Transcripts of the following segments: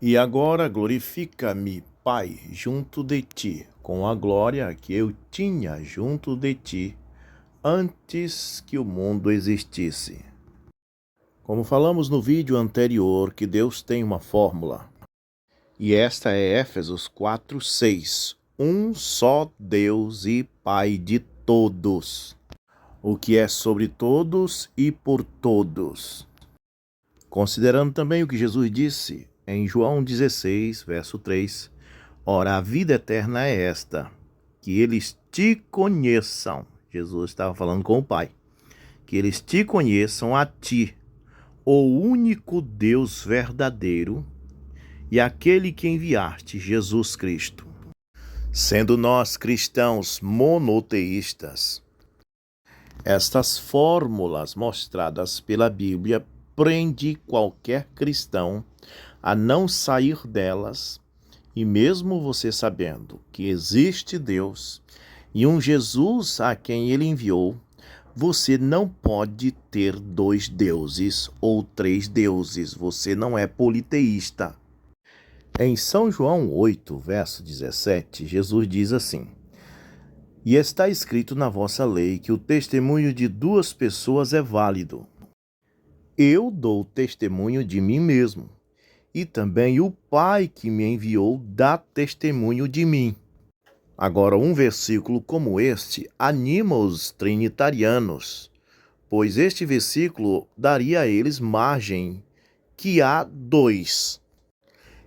E agora glorifica-me, Pai, junto de ti, com a glória que eu tinha junto de ti, antes que o mundo existisse. Como falamos no vídeo anterior, que Deus tem uma fórmula. E esta é Éfesos 4:6. Um só Deus e Pai de todos, o que é sobre todos e por todos. Considerando também o que Jesus disse em João 16, verso 3, ora, a vida eterna é esta, que eles te conheçam. Jesus estava falando com o Pai. Que eles te conheçam a ti, o único Deus verdadeiro, e aquele que enviaste, Jesus Cristo. Sendo nós cristãos monoteístas, estas fórmulas mostradas pela Bíblia prende qualquer cristão a não sair delas, e mesmo você sabendo que existe Deus e um Jesus a quem ele enviou, você não pode ter dois deuses ou três deuses, você não é politeísta. Em São João 8, verso 17, Jesus diz assim: e está escrito na vossa lei que o testemunho de duas pessoas é válido. Eu dou testemunho de mim mesmo, e também o Pai que me enviou dá testemunho de mim. Agora, um versículo como este anima os trinitarianos, pois este versículo daria a eles margem que há dois.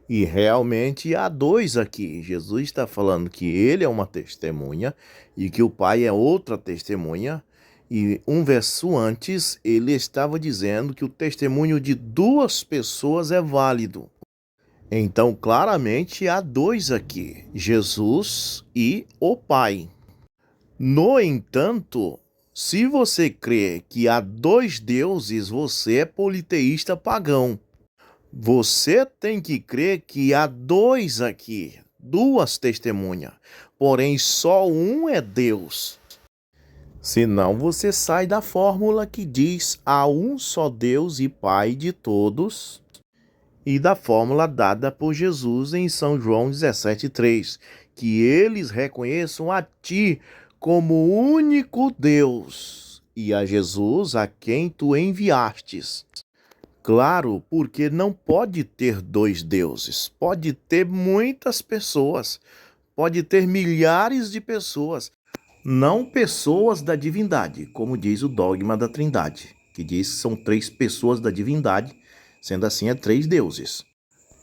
E realmente há dois aqui. Jesus está falando que ele é uma testemunha e que o Pai é outra testemunha. E um verso antes, ele estava dizendo que o testemunho de duas pessoas é válido. Então, claramente, há dois aqui, Jesus e o Pai. No entanto, se você crê que há dois deuses, você é politeísta pagão. Você tem que crer que há dois aqui, duas testemunhas, porém só um é Deus. Senão você sai da fórmula que diz há um só Deus e Pai de todos, e da fórmula dada por Jesus em São João 17:3, que eles reconheçam a ti como o único Deus e a Jesus a quem tu enviastes. Claro, porque não pode ter dois deuses, pode ter muitas pessoas, pode ter milhares de pessoas, não pessoas da divindade, como diz o dogma da Trindade, que diz que são três pessoas da divindade, sendo assim é três deuses.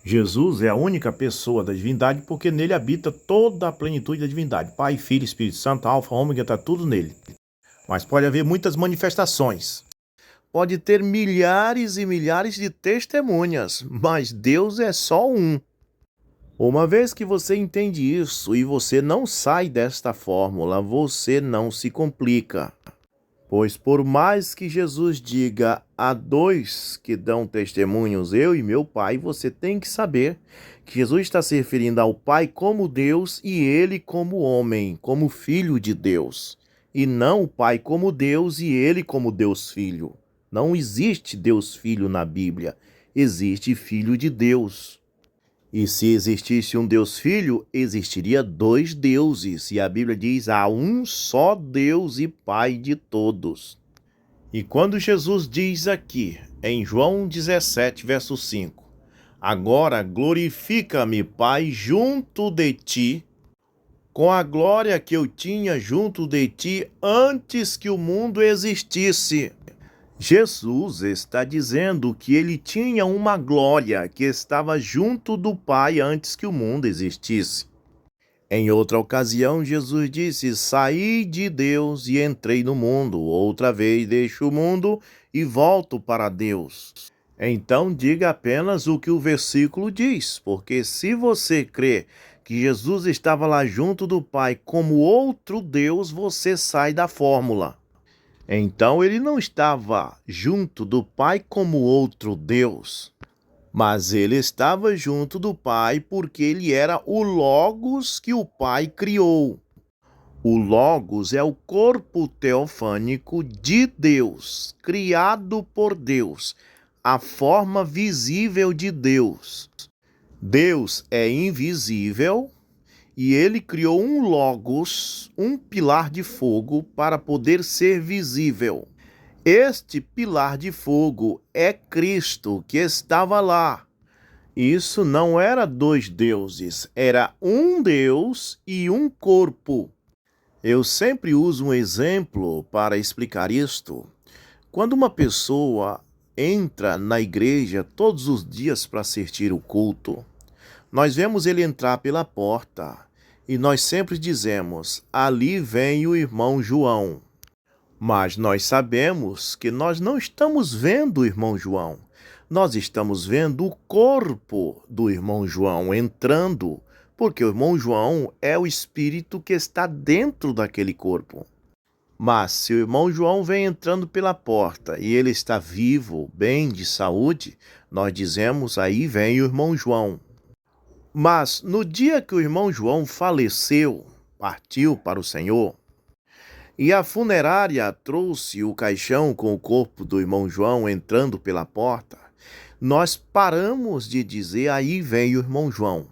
Jesus é a única pessoa da divindade porque nele habita toda a plenitude da divindade. Pai, Filho, Espírito Santo, Alfa, Ômega, está tudo nele. Mas pode haver muitas manifestações. Pode ter milhares e milhares de testemunhas, mas Deus é só um. Uma vez que você entende isso e você não sai desta fórmula, você não se complica. Pois por mais que Jesus diga há dois que dão testemunhos, eu e meu Pai, você tem que saber que Jesus está se referindo ao Pai como Deus e ele como homem, como filho de Deus. E não o Pai como Deus e ele como Deus Filho. Não existe Deus Filho na Bíblia, existe Filho de Deus. E se existisse um Deus Filho, existiria dois deuses. E a Bíblia diz, há um só Deus e Pai de todos. E quando Jesus diz aqui, em João 17, verso 5, agora glorifica-me, Pai, junto de ti, com a glória que eu tinha junto de ti antes que o mundo existisse. Jesus está dizendo que ele tinha uma glória que estava junto do Pai antes que o mundo existisse. Em outra ocasião, Jesus disse, saí de Deus e entrei no mundo. Outra vez deixo o mundo e volto para Deus. Então diga apenas o que o versículo diz, porque se você crê que Jesus estava lá junto do Pai como outro Deus, você sai da fórmula. Então ele não estava junto do Pai como outro Deus, mas ele estava junto do Pai porque ele era o Logos que o Pai criou. O Logos é o corpo teofânico de Deus, criado por Deus, a forma visível de Deus. Deus é invisível e ele criou um logos, um pilar de fogo, para poder ser visível. Este pilar de fogo é Cristo que estava lá. Isso não era dois deuses, era um Deus e um corpo. Eu sempre uso um exemplo para explicar isto. Quando uma pessoa entra na igreja todos os dias para assistir o culto, nós vemos ele entrar pela porta e nós sempre dizemos: ali vem o irmão João. Mas nós sabemos que nós não estamos vendo o irmão João. Nós estamos vendo o corpo do irmão João entrando, porque o irmão João é o espírito que está dentro daquele corpo. Mas se o irmão João vem entrando pela porta e ele está vivo, bem de saúde, nós dizemos: aí vem o irmão João. Mas no dia que o irmão João faleceu, partiu para o Senhor, e a funerária trouxe o caixão com o corpo do irmão João entrando pela porta, nós paramos de dizer: aí vem o irmão João.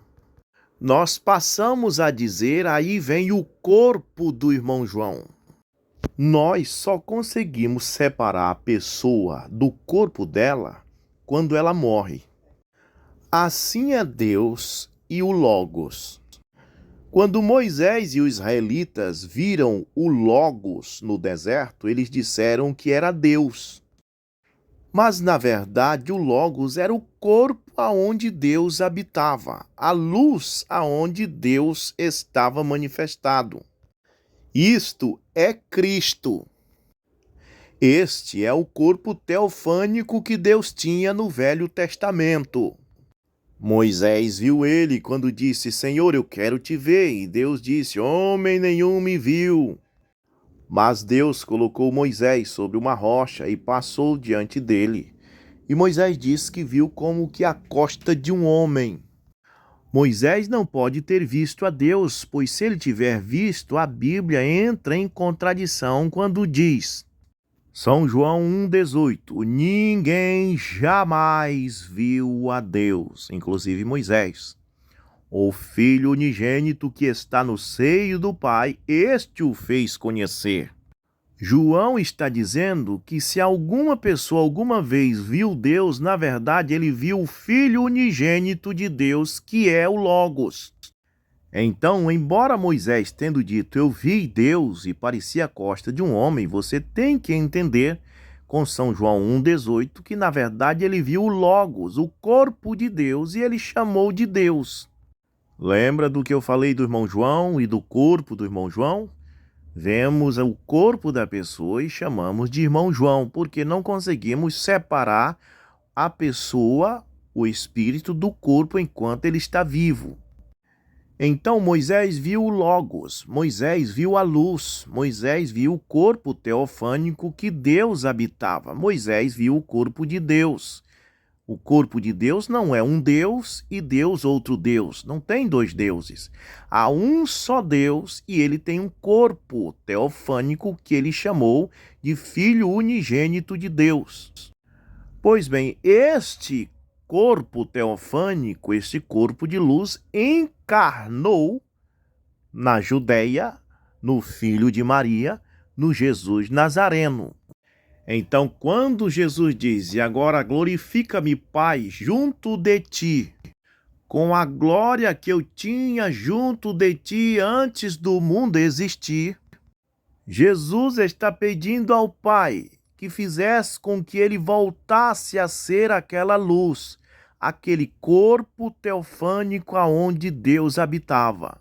Nós passamos a dizer: aí vem o corpo do irmão João. Nós só conseguimos separar a pessoa do corpo dela quando ela morre. Assim é Deus e o Logos. Quando Moisés e os israelitas viram o Logos no deserto, eles disseram que era Deus. Mas, na verdade, o Logos era o corpo aonde Deus habitava, a luz aonde Deus estava manifestado. Isto é Cristo. Este é o corpo teofânico que Deus tinha no Velho Testamento. Moisés viu ele quando disse: Senhor, eu quero te ver. E Deus disse: homem nenhum me viu. Mas Deus colocou Moisés sobre uma rocha e passou diante dele. E Moisés disse que viu como que a costa de um homem. Moisés não pode ter visto a Deus, pois se ele tiver visto, a Bíblia entra em contradição quando diz: São João 1,18: ninguém jamais viu a Deus, inclusive Moisés. O Filho unigênito que está no seio do Pai, este o fez conhecer. João está dizendo que se alguma pessoa alguma vez viu Deus, na verdade ele viu o Filho unigênito de Deus, que é o Logos. Então, embora Moisés tendo dito: eu vi Deus e parecia a costa de um homem, você tem que entender com São João 1,18 que na verdade ele viu o Logos, o corpo de Deus, e ele chamou de Deus. Lembra do que eu falei do irmão João e do corpo do irmão João? Vemos o corpo da pessoa e chamamos de irmão João, porque não conseguimos separar a pessoa, o espírito, do corpo enquanto ele está vivo. Então Moisés viu o Logos, Moisés viu a luz, Moisés viu o corpo teofânico que Deus habitava, Moisés viu o corpo de Deus. O corpo de Deus não é um Deus e Deus outro Deus. Não tem dois deuses. Há um só Deus e ele tem um corpo teofânico que ele chamou de Filho unigênito de Deus. Pois bem, este corpo teofânico, este corpo de luz, encarnou na Judéia, no Filho de Maria, no Jesus Nazareno. Então, quando Jesus diz: e agora glorifica-me, Pai, junto de ti, com a glória que eu tinha junto de ti antes do mundo existir, Jesus está pedindo ao Pai que fizesse com que ele voltasse a ser aquela luz, aquele corpo teofânico aonde Deus habitava.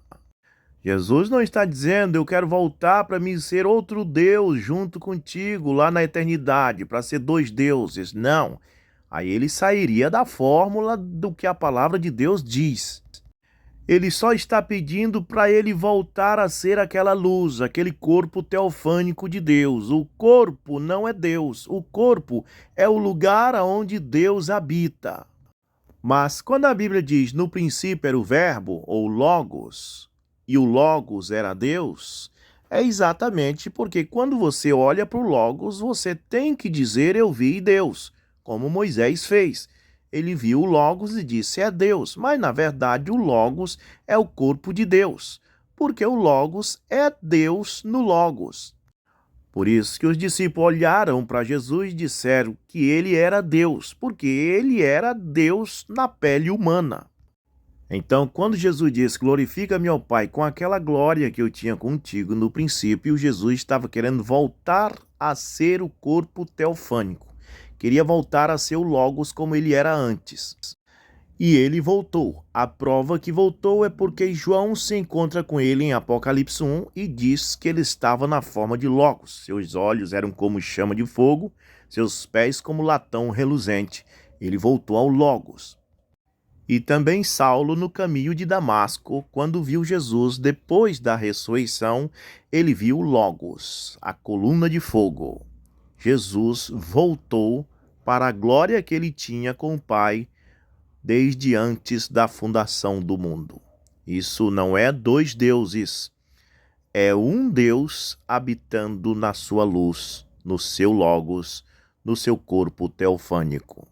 Jesus não está dizendo: eu quero voltar para mim ser outro Deus junto contigo lá na eternidade, para ser dois deuses. Não. Aí ele sairia da fórmula do que a palavra de Deus diz. Ele só está pedindo para ele voltar a ser aquela luz, aquele corpo teofânico de Deus. O corpo não é Deus. O corpo é o lugar onde Deus habita. Mas quando a Bíblia diz: no princípio era o verbo, ou logos, e o Logos era Deus, é exatamente porque quando você olha para o Logos, você tem que dizer: eu vi Deus, como Moisés fez. ele viu o Logos e disse, é Deus. Mas, na verdade, o Logos é o corpo de Deus, porque o Logos é Deus no Logos. Por isso que os discípulos olharam para Jesus e disseram que ele era Deus, porque ele era Deus na pele humana. Então, quando Jesus disse, glorifica-me, ó Pai, com aquela glória que eu tinha contigo no princípio, Jesus estava querendo voltar a ser o corpo teofânico. Queria voltar a ser o Logos como ele era antes. E ele voltou. A prova que voltou é porque João se encontra com ele em Apocalipse 1 e diz que ele estava na forma de Logos. Seus olhos eram como chama de fogo, seus pés como latão reluzente. Ele voltou ao Logos. E também Saulo, no caminho de Damasco, quando viu Jesus depois da ressurreição, ele viu o Logos, a coluna de fogo. Jesus voltou para a glória que ele tinha com o Pai desde antes da fundação do mundo. Isso não é dois deuses, é um Deus habitando na sua luz, no seu Logos, no seu corpo teofânico.